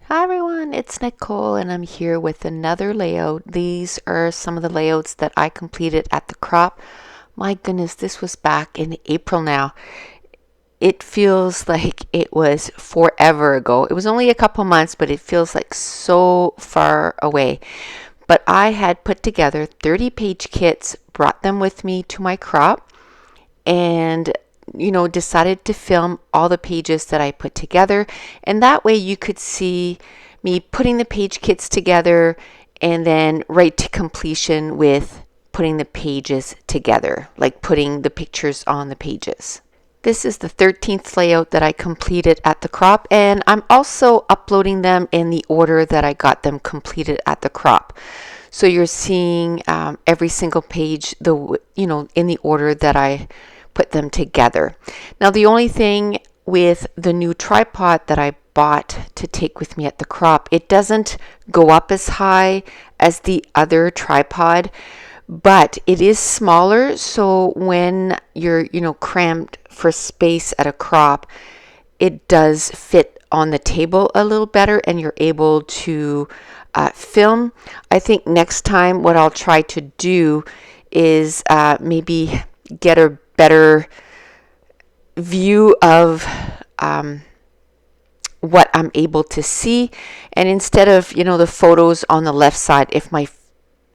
Hi everyone, it's Nicole and I'm here with another layout. These are some of the layouts that I completed at the crop. My goodness, this was back in April now. It feels like it was forever ago. It was only a couple months, but it feels like so far away. But I had put together 30 page kits, brought them with me to my crop, and decided to film all the pages that I put together, and that way you could see me putting the page kits together and then right to completion with putting the pages together, like putting the pictures on the pages. This is the 13th layout that I completed at the crop, and I'm also uploading them in the order that I got them completed at the crop. So you're seeing every single page, in the order that I put them together. Now, the only thing with the new tripod that I bought to take with me at the crop, it doesn't go up as high as the other tripod, but it is smaller. So when you're, crammed for space at a crop, it does fit on the table a little better and you're able to film. I think next time what I'll try to do is maybe get a better view of what I'm able to see. And instead of, the photos on the left side, if my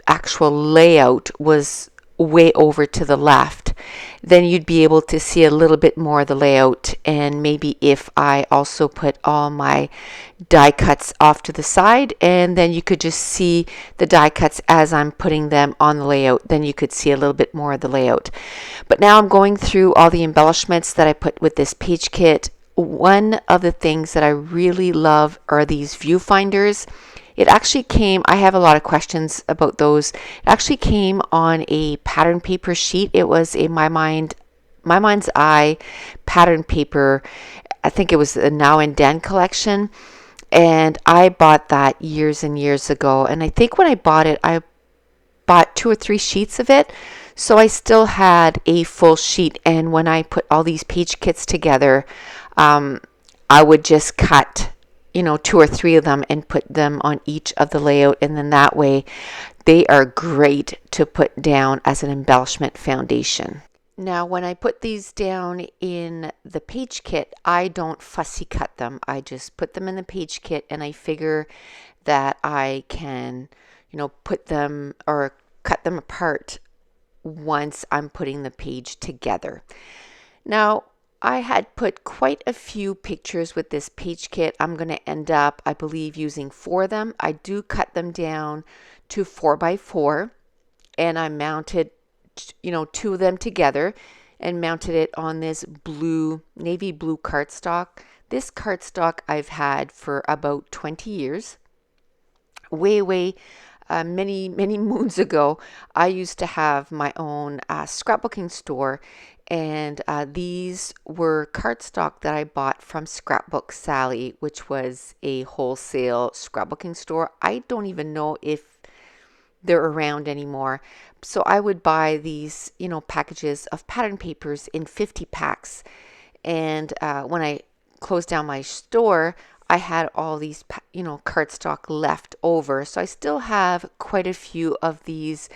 actual layout was way over to the left, then you'd be able to see a little bit more of the layout. And maybe if I also put all my die cuts off to the side, and then you could just see the die cuts as I'm putting them on the layout, then you could see a little bit more of the layout. But now I'm going through all the embellishments that I put with this page kit. One of the things that I really love are these viewfinders. It actually came, I have a lot of questions about those. It actually came on a pattern paper sheet. It was a My Mind's Eye pattern paper. I think it was the Now and Then collection. And I bought that years and years ago. And I think when I bought it, I bought 2 or 3 sheets of it. So I still had a full sheet. And when I put all these page kits together, I would just cut 2 or 3 of them and put them on each of the layout, and then that way they are great to put down as an embellishment foundation. Now when I put these down in the page kit, I don't fussy cut them. I just put them in the page kit and I figure that I can put them or cut them apart once I'm putting the page together. Now I had put quite a few pictures with this page kit. I'm going to end up, I believe, using 4 of them. I do cut them down to 4x4, and I mounted, 2 of them together and mounted it on this navy blue cardstock. This cardstock I've had for about 20 years. Way many moons ago, I used to have my own scrapbooking store, and these were cardstock that I bought from Scrapbook Sally, which was a wholesale scrapbooking store. I don't even know if they're around anymore. So I would buy these, packages of pattern papers in 50 packs. And when I closed down my store, I had all these, cardstock left over. So I still have quite a few of these.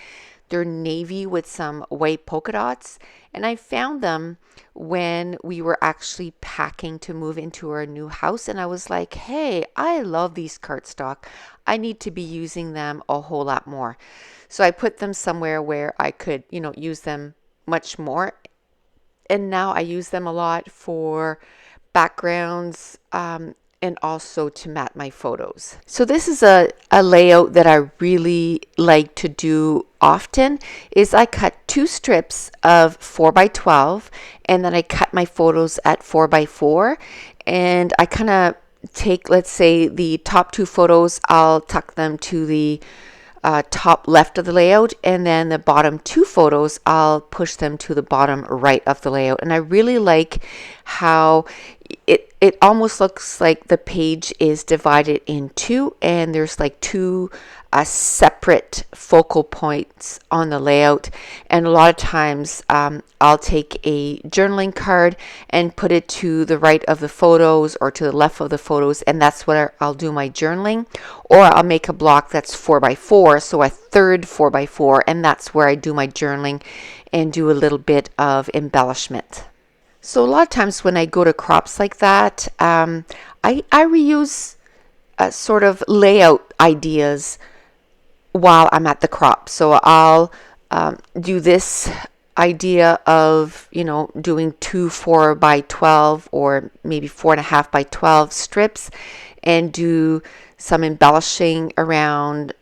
They're navy with some white polka dots. And I found them when we were actually packing to move into our new house. And I was like, hey, I love these cardstock. I need to be using them a whole lot more. So I put them somewhere where I could, use them much more. And now I use them a lot for backgrounds, and also to mat my photos. So this is a layout that I really like to do often. Is I cut 2 strips of 4x12, and then I cut my photos at 4x4, and I kind of take, let's say, the top 2 photos, I'll tuck them to the top left of the layout, and then the bottom 2 photos, I'll push them to the bottom right of the layout. And I really like how it almost looks like the page is divided in 2, and there's like 2 a separate focal points on the layout. And a lot of times I'll take a journaling card and put it to the right of the photos or to the left of the photos, and that's where I'll do my journaling. Or I'll make a block that's 4x4, so a third 4x4, and that's where I do my journaling and do a little bit of embellishment. So a lot of times when I go to crops like that, I reuse sort of layout ideas while I'm at the crop. So I'll do this idea of, doing 2 4x12 or maybe 4.5x12 strips, and do some embellishing around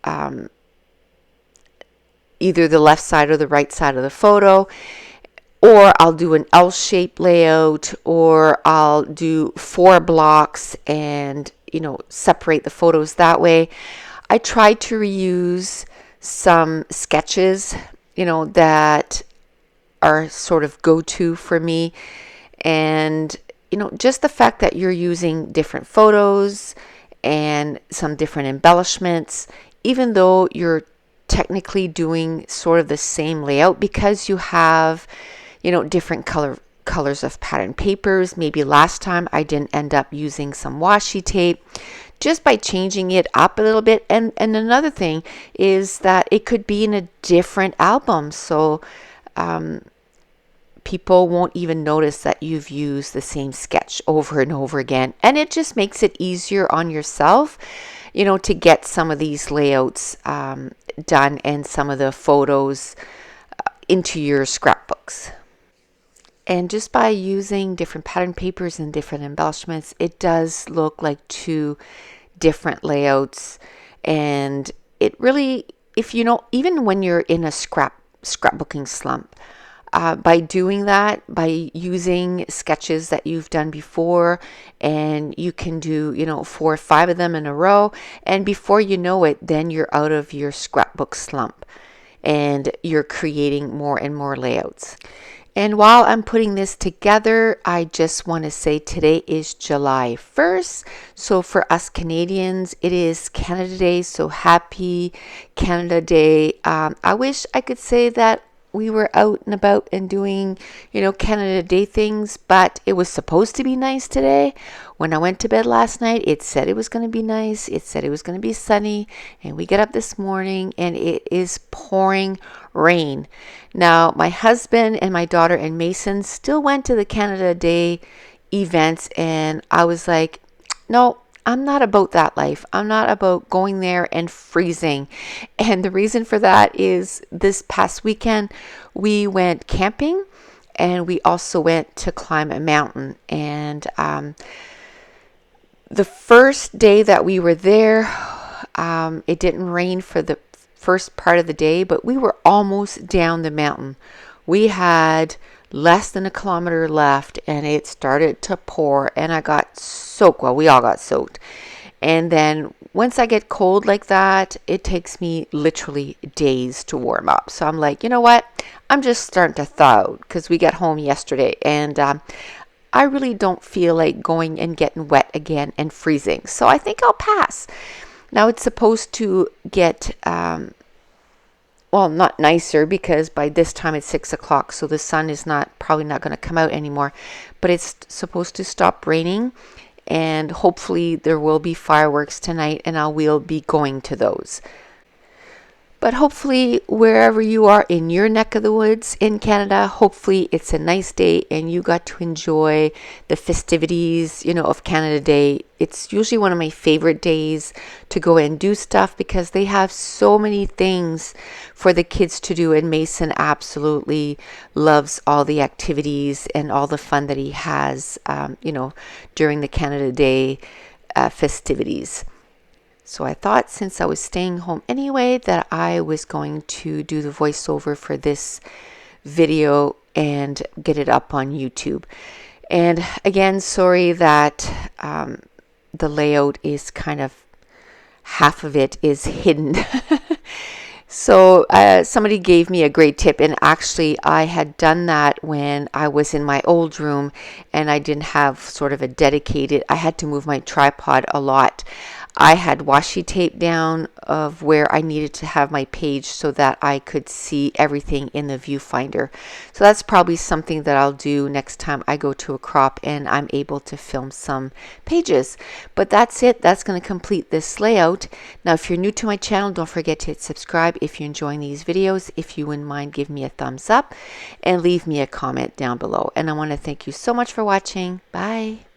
either the left side or the right side of the photo. Or I'll do an L-shaped layout, or I'll do 4 blocks and, separate the photos that way. I try to reuse some sketches, that are sort of go-to for me. And, just the fact that you're using different photos and some different embellishments, even though you're technically doing sort of the same layout, because you have different colors of pattern papers. Maybe last time I didn't end up using some washi tape. Just by changing it up a little bit. And another thing is that it could be in a different album. So people won't even notice that you've used the same sketch over and over again. And it just makes it easier on yourself, to get some of these layouts done and some of the photos into your scrapbooks. And just by using different pattern papers and different embellishments, it does look like 2 different layouts. And it really, even when you're in a scrapbooking slump, by doing that, by using sketches that you've done before, and you can do, 4 or 5 of them in a row, and before you know it, then you're out of your scrapbook slump and you're creating more and more layouts. And while I'm putting this together, I just want to say today is July 1st. So for us Canadians, it is Canada Day. So happy Canada Day. I wish I could say that we were out and about and doing, Canada Day things, but it was supposed to be nice today. When I went to bed last night, it said it was going to be nice. It said it was going to be sunny. And we get up this morning and it is pouring rain. Now, my husband and my daughter and Mason still went to the Canada Day events, and I was like, no, I'm not about that life. I'm not about going there and freezing. And the reason for that is this past weekend, we went camping and we also went to climb a mountain. And the first day that we were there, it didn't rain for the first part of the day, but we were almost down the mountain. We had less than a kilometer left and it started to pour, and I got soaked. Well, we all got soaked. And then once I get cold like that, it takes me literally days to warm up. So I'm like, you know what? I'm just starting to thaw out because we got home yesterday, and I really don't feel like going and getting wet again and freezing. So I think I'll pass. Now it's supposed to get, not nicer, because by this time it's 6 o'clock, so the sun is probably not going to come out anymore. But it's supposed to stop raining, and hopefully there will be fireworks tonight, and I will be going to those. But hopefully, wherever you are in your neck of the woods in Canada, hopefully it's a nice day and you got to enjoy the festivities, of Canada Day. It's usually one of my favorite days to go and do stuff because they have so many things for the kids to do. And Mason absolutely loves all the activities and all the fun that he has, during the Canada Day festivities. So I thought, since I was staying home anyway, that I was going to do the voiceover for this video and get it up on YouTube. And again, sorry that the layout is kind of, half of it is hidden. So somebody gave me a great tip, and actually I had done that when I was in my old room and I didn't have sort of a dedicated, I had to move my tripod a lot. I had washi tape down of where I needed to have my page so that I could see everything in the viewfinder. So that's probably something that I'll do next time I go to a crop and I'm able to film some pages. But that's it. That's going to complete this layout. Now, if you're new to my channel, don't forget to hit subscribe if you're enjoying these videos. If you wouldn't mind, give me a thumbs up and leave me a comment down below. And I want to thank you so much for watching. Bye.